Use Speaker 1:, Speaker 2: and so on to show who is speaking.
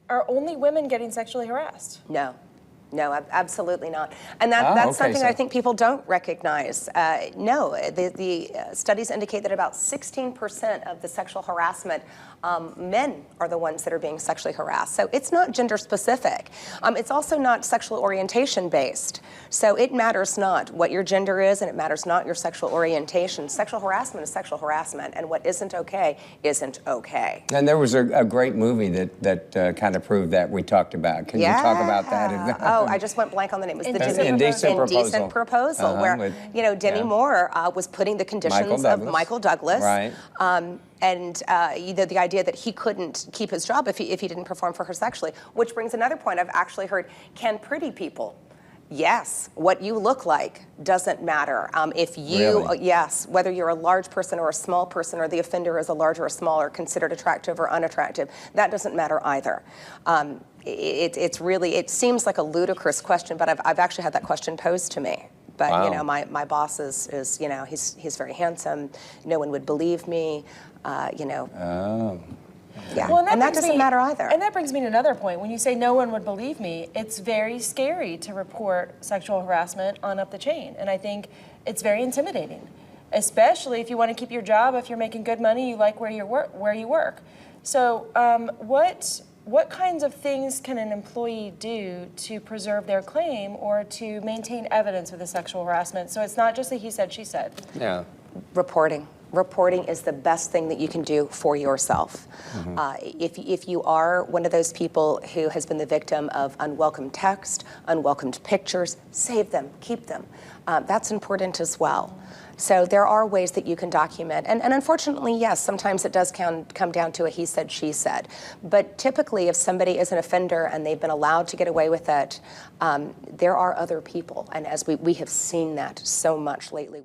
Speaker 1: are only women getting sexually harassed?
Speaker 2: No. No, absolutely not. And that's something I think people don't recognize. No, the studies indicate that about 16% of the sexual harassment, men are the ones that are being sexually harassed. So it's not gender specific. It's also not sexual orientation based. So it matters not what your gender is, and it matters not your sexual orientation. Sexual harassment is sexual harassment, and what isn't okay isn't okay.
Speaker 3: And there was a great movie that kind of proved that we talked about. Can you talk about that?
Speaker 2: Oh, I just went blank on the name. It was
Speaker 3: Indecent Proposal.
Speaker 2: Where, you know, Demi Moore was putting the conditions of Michael Douglas.
Speaker 3: Right.
Speaker 2: And the idea that he couldn't keep his job if he didn't perform for her sexually, which brings another point I've actually heard. Can pretty people? Yes, what you look like doesn't matter. If you,
Speaker 3: really?
Speaker 2: Yes, whether you're a large person or a small person, or the offender is a large or a small, or considered attractive or unattractive, that doesn't matter either. It seems like a ludicrous question, but I've actually had that question posed to me. But
Speaker 3: wow.
Speaker 2: You know, my boss is you know, he's very handsome. No one would believe me. You know.
Speaker 3: Oh.
Speaker 2: Yeah,
Speaker 1: well,
Speaker 2: and that doesn't matter either.
Speaker 1: And that brings me to another point. When you say no one would believe me, it's very scary to report sexual harassment on up the chain. And I think it's very intimidating, especially if you want to keep your job, if you're making good money, you like where you work. So what kinds of things can an employee do to preserve their claim or to maintain evidence of the sexual harassment so it's not just a he said, she said?
Speaker 3: Yeah.
Speaker 2: Reporting. Reporting is the best thing that you can do for yourself. Mm-hmm. If you are one of those people who has been the victim of unwelcome text, unwelcomed pictures, save them, keep them. That's important as well. So there are ways that you can document. And unfortunately, yes, sometimes it does come down to a he said, she said. But typically, if somebody is an offender and they've been allowed to get away with it, there are other people. And as we have seen that so much lately.